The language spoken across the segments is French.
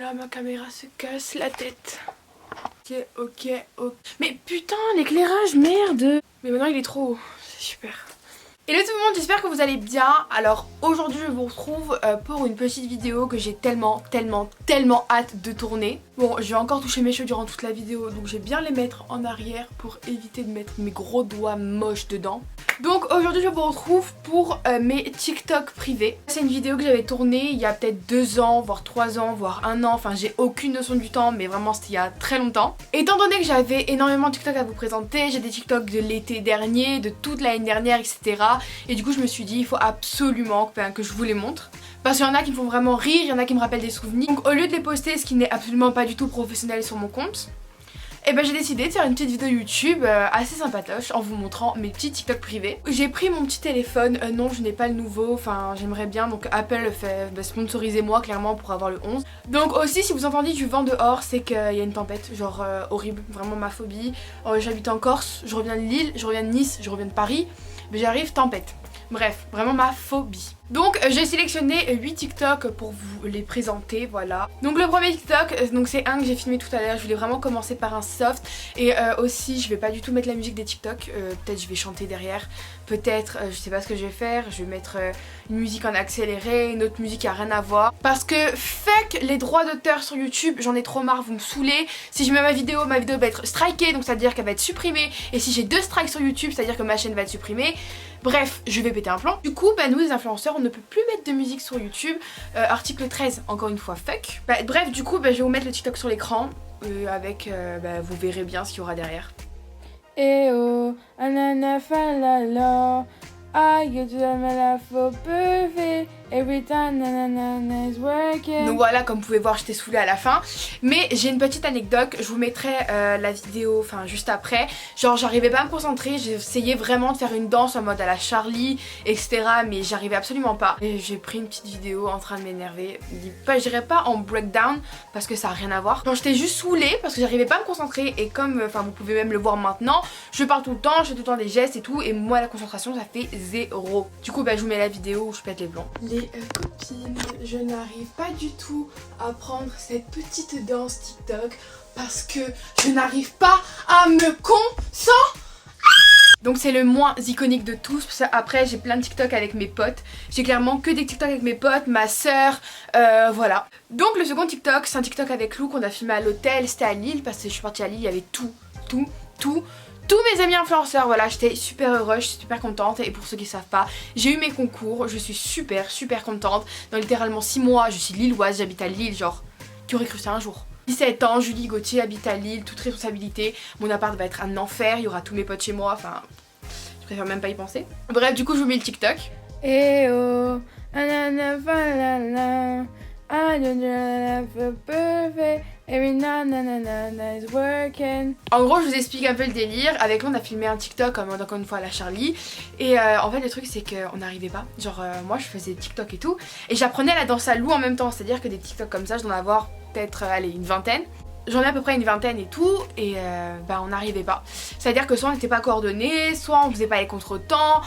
là, ma caméra se casse la tête. Ok. Mais putain, l'éclairage, merde. Mais maintenant il est trop haut, c'est super. Hello tout le monde, j'espère que vous allez bien. Alors aujourd'hui je vous retrouve pour une petite vidéo que j'ai tellement hâte de tourner. Bon, je vais encore toucher mes cheveux durant toute la vidéo, donc je vais bien les mettre en arrière pour éviter de mettre mes gros doigts moches dedans. Donc aujourd'hui je vous retrouve pour mes TikTok privés. C'est une vidéo que j'avais tournée il y a peut-être 2 ans, voire 3 ans, voire 1 an. Enfin j'ai aucune notion du temps, mais vraiment c'était il y a très longtemps. Étant donné que j'avais énormément de TikTok à vous présenter, j'ai des TikTok de l'été dernier, de toute l'année dernière, etc. Et du coup je me suis dit il faut absolument que je vous les montre. Parce qu'il y en a qui me font vraiment rire, il y en a qui me rappellent des souvenirs. Donc au lieu de les poster, ce qui n'est absolument pas du tout professionnel sur mon compte, et ben j'ai décidé de faire une petite vidéo YouTube assez sympatoche en vous montrant mes petits TikTok privés. J'ai pris mon petit téléphone, non je n'ai pas le nouveau, enfin j'aimerais bien, donc Apple fait sponsorisez-moi clairement pour avoir le 11. Donc aussi si vous entendez du vent dehors, c'est qu'il y a une tempête, genre horrible, vraiment ma phobie. J'habite en Corse, je reviens de Lille, je reviens de Nice, je reviens de Paris, mais j'arrive tempête. Bref, vraiment ma phobie. Donc j'ai sélectionné 8 TikTok pour vous les présenter, voilà. Donc le premier TikTok, donc c'est un que j'ai filmé tout à l'heure, je voulais vraiment commencer par un soft. Et aussi je vais pas du tout mettre la musique des TikTok, peut-être je vais chanter derrière, peut-être, je sais pas ce que je vais faire, je vais mettre une musique en accéléré, une autre musique qui a rien à voir. Parce que fuck les droits d'auteur sur YouTube, j'en ai trop marre, vous me saoulez. Si je mets ma vidéo va être strikée, donc ça veut dire qu'elle va être supprimée. Et si j'ai 2 strikes sur YouTube, ça veut dire que ma chaîne va être supprimée. Bref, je vais péter un plomb. Du coup, nous les influenceurs, on ne peut plus mettre de musique sur YouTube. Article 13, encore une fois, fuck. Bref, du coup, je vais vous mettre le TikTok sur l'écran. Avec, vous verrez bien ce qu'il y aura derrière. Eh oh, anana falala, I get to la faux perfect, every time nanana is working. Donc voilà, comme vous pouvez voir, j'étais saoulée à la fin. Mais j'ai une petite anecdote, je vous mettrai la vidéo, enfin juste après. Genre j'arrivais pas à me concentrer, j'essayais vraiment de faire une danse en mode à la Charlie, etc. Mais j'arrivais absolument pas. Et j'ai pris une petite vidéo en train de m'énerver. Je dirais pas en breakdown, parce que ça a rien à voir. Genre j'étais juste saoulée parce que j'arrivais pas à me concentrer. Et comme, enfin vous pouvez même le voir maintenant, je parle tout le temps, je fais tout le temps des gestes et tout. Et moi la concentration ça fait 0. Du coup je vous mets la vidéo où je pète les blancs. Les copines, je n'arrive pas du tout à prendre cette petite danse TikTok parce que je n'arrive pas à me concentrer. Donc c'est le moins iconique de tous, parce que après j'ai plein de TikTok avec mes potes. J'ai clairement que des TikTok avec mes potes, ma soeur, voilà. Donc le second TikTok, c'est un TikTok avec Lou qu'on a filmé à l'hôtel, c'était à Lille, parce que je suis partie à Lille, il y avait tous mes amis influenceurs, voilà, j'étais super heureuse, je suis super contente. Et pour ceux qui ne savent pas, j'ai eu mes concours, je suis super contente. Dans littéralement 6 mois, je suis lilloise, j'habite à Lille, genre, qui aurait cru ça un jour? 17 ans, Julie Gauthier habite à Lille, toute responsabilité. Mon appart va être un enfer, il y aura tous mes potes chez moi, enfin, je préfère même pas y penser. Bref, du coup, je vous mets le TikTok. Eh oh, anana falala, I get to la faux perfect, every time nanana is working. En gros je vous explique un peu le délire. Avec lui on a filmé un TikTok comme encore une fois à la Charlie. Et en fait le truc c'est qu'on n'arrivait pas. Genre moi je faisais TikTok et tout. Et j'apprenais la danse à Lou en même temps. C'est à dire que des TikTok comme ça je dois en avoir peut-être allez une vingtaine. J'en ai à peu près une vingtaine et tout, et on n'arrivait pas. C'est-à-dire que soit on n'était pas coordonnés, soit on faisait pas les contre-temps,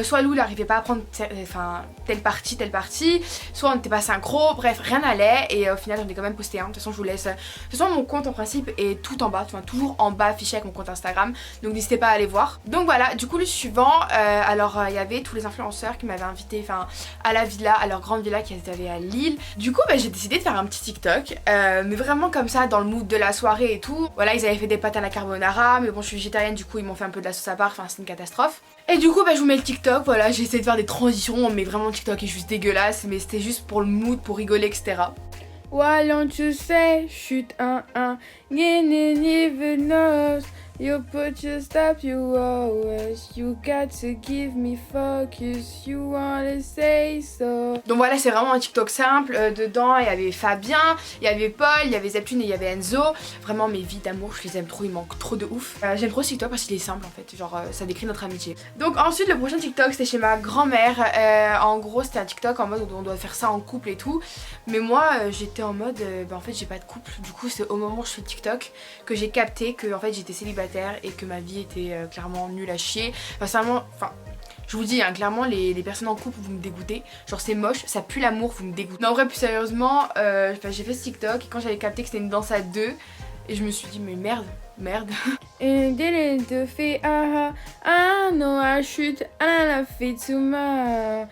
soit Lou n'arrivait pas à prendre telle partie, soit on n'était pas synchro, bref, rien n'allait, et au final j'en ai quand même posté un. De toute façon je vous laisse, de toute façon mon compte en principe est tout en bas, enfin toujours en bas affiché avec mon compte Instagram, donc n'hésitez pas à aller voir. Donc voilà, du coup le suivant, alors il y avait tous les influenceurs qui m'avaient invité à la villa, à leur grande villa qui était à Lille. Du coup j'ai décidé de faire un petit TikTok, mais vraiment comme ça dans le mood de la soirée et tout. Voilà, ils avaient fait des pâtes à la carbonara, mais bon je suis végétarienne, du coup ils m'ont fait un peu de la sauce à part, enfin c'est une catastrophe. Et du coup je vous mets le TikTok, voilà, j'ai essayé de faire des transitions, mais vraiment le TikTok est juste dégueulasse, mais c'était juste pour le mood, pour rigoler, etc. Why don't you say shoot getting even knows you put your stop you always you got to give me focus you wanna say so. Donc voilà c'est vraiment un TikTok simple, dedans il y avait Fabien, il y avait Paul, il y avait Zeptune et il y avait Enzo. Vraiment mes vies d'amour je les aime trop, ils manquent trop de ouf. J'aime trop ce TikTok parce qu'il est simple en fait, genre ça décrit notre amitié. Donc ensuite le prochain TikTok c'était chez ma grand-mère, en gros c'était un TikTok en mode où on doit faire ça en couple et tout. Mais moi j'étais en mode en fait j'ai pas de couple, du coup c'est au moment où je fais le TikTok que j'ai capté que en fait j'étais célibataire et que ma vie était clairement nulle à chier. Enfin Je vous dis, hein, clairement, les personnes en couple, vous me dégoûtez. Genre, c'est moche, ça pue l'amour, vous me dégoûtez. Non, en vrai, plus sérieusement, j'ai fait ce TikTok et quand j'avais capté que c'était une danse à deux, et je me suis dit, mais merde. And then it fait ah no I shoot la fituma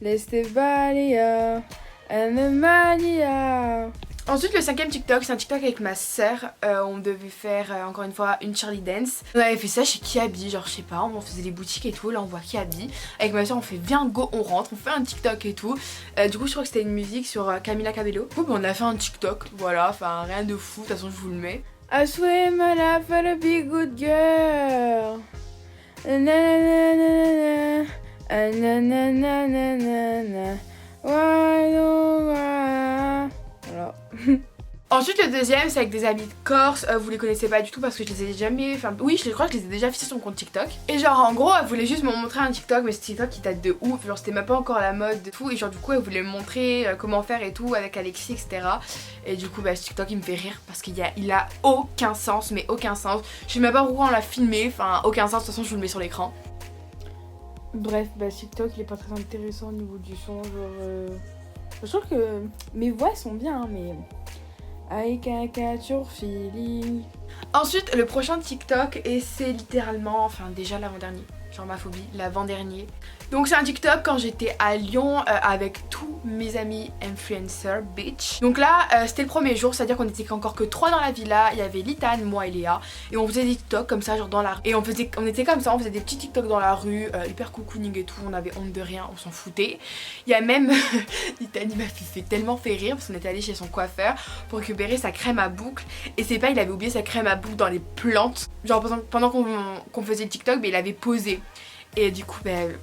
let's the body and the mania. Ensuite le 5ème TikTok, c'est un TikTok avec ma sœur. On devait faire encore une fois une Charlie Dance. On avait fait ça chez Kiabi, genre je sais pas, on faisait les boutiques et tout. Là on voit Kiabi. Avec ma sœur on fait viens go on rentre, on fait un TikTok et tout. Du coup je crois que c'était une musique sur Camila Cabello. Du coup on a fait un TikTok, voilà, enfin rien de fou, de toute façon je vous le mets. I swear my life to be good girl. Na na na na na na na na na. Why don't I? Voilà. Ensuite le deuxième c'est avec des amis de Corse, vous les connaissez pas du tout parce que je les ai jamais, enfin oui je crois que je les ai déjà affichés sur mon compte TikTok. Et genre en gros elle voulait juste me montrer un TikTok, mais ce TikTok qui date de ouf, genre c'était même pas encore la mode et tout. Et genre du coup elle voulait me montrer comment faire et tout avec Alexis etc. Et du coup bah ce TikTok il me fait rire parce qu'il a aucun sens, mais aucun sens. Je sais même pas pourquoi on l'a filmé, enfin aucun sens, de toute façon je vous le mets sur l'écran. Bref, bah TikTok il est pas très intéressant au niveau du son, genre je trouve que mes voix sont bien, hein, mais I can catch your feeling. Ensuite le prochain TikTok, et c'est littéralement, enfin déjà l'avant-dernier, genre ma phobie, l'avant-dernier. Donc c'est un TikTok quand j'étais à Lyon avec tous mes amis influencers bitch. Donc là c'était le premier jour, c'est à dire qu'on était encore que 3 dans la villa. Il y avait Litane, moi et Léa, et on faisait des TikTok comme ça genre dans la rue. Et on était comme ça, on faisait des petits TikTok dans la rue, hyper cocooning et tout, on avait honte de rien, on s'en foutait. Il y a même Litane, il m'a fait tellement fait rire parce qu'on était allé chez son coiffeur pour récupérer sa crème à boucles. Et c'est pas, il avait oublié sa crème à boucles dans les plantes. Genre pendant qu'on faisait le TikTok, mais il avait posé. Et du coup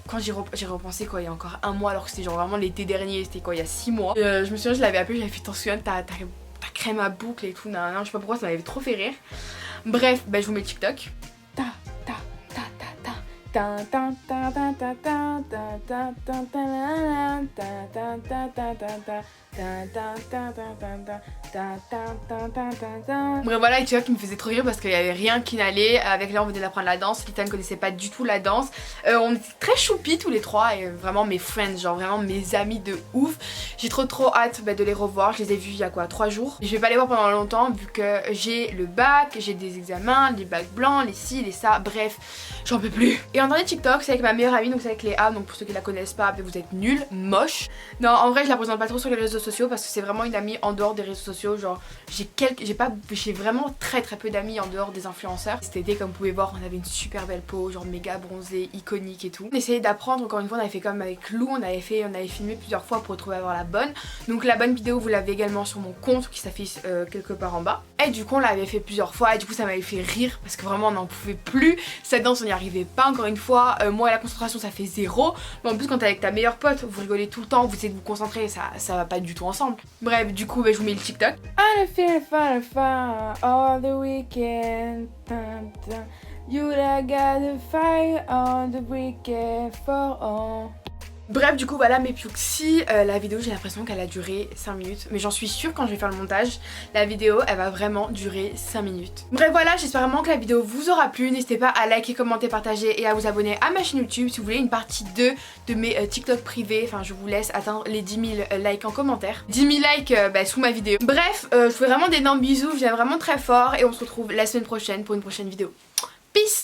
quand j'y repensé quoi, il y a encore un mois alors que c'était genre vraiment l'été dernier, c'était quoi il y a 6 mois. Je me souviens, je l'avais appelé, j'avais fait attention ta crème à boucles et tout, nan, nan, je sais pas pourquoi ça m'avait trop fait rire. Bref, je vous mets le TikTok. Bref voilà, et tu vois qui me faisait trop rire parce qu'il y avait rien qui n'allait. Avec là on venait d'apprendre la danse, Lita ne connaissait pas du tout la danse. On était très choupis tous les trois et vraiment mes friends, genre vraiment mes amis de ouf. J'ai trop hâte de les revoir, je les ai vus il y a quoi 3 jours. Je vais pas les voir pendant longtemps vu que j'ai le bac, j'ai des examens, les bacs blancs, les ci, les ça, bref, j'en peux plus. Et en dernier TikTok c'est avec ma meilleure amie, donc c'est avec Léa, donc pour ceux qui la connaissent pas, vous êtes nuls, moche. Non en vrai je la présente pas trop sur les réseaux sociaux parce que c'est vraiment une amie en dehors des réseaux sociaux, genre j'ai vraiment très peu d'amis en dehors des influenceurs. Cet été comme vous pouvez voir on avait une super belle peau, genre méga bronzée, iconique et tout. On essayait d'apprendre, encore une fois on avait fait comme avec Lou, on avait filmé plusieurs fois pour retrouver avoir la bonne. Donc la bonne vidéo vous l'avez également sur mon compte qui s'affiche quelque part en bas. Et du coup on l'avait fait plusieurs fois et du coup ça m'avait fait rire parce que vraiment on n'en pouvait plus. Cette danse on n'y arrivait pas, encore une fois, moi la concentration ça fait 0. Mais en plus quand t'es avec ta meilleure pote, vous rigolez tout le temps, vous essayez de vous concentrer, ça va pas du tout ensemble. Bref du coup je vous mets le TikTok. I feel fun all the weekend. You got the fire on the weekend for all. Bref du coup voilà mes Piuxi, la vidéo j'ai l'impression qu'elle a duré 5 minutes. Mais j'en suis sûre quand je vais faire le montage, la vidéo elle va vraiment durer 5 minutes. Bref voilà, j'espère vraiment que la vidéo vous aura plu. N'hésitez pas à liker, commenter, partager et à vous abonner à ma chaîne YouTube si vous voulez une partie 2 de mes TikTok privés. Enfin je vous laisse atteindre les 10 000 likes en commentaire, 10 000 likes sous ma vidéo. Bref, je vous fais vraiment d'énormes bisous, je viens vraiment très fort et on se retrouve la semaine prochaine pour une prochaine vidéo. Peace.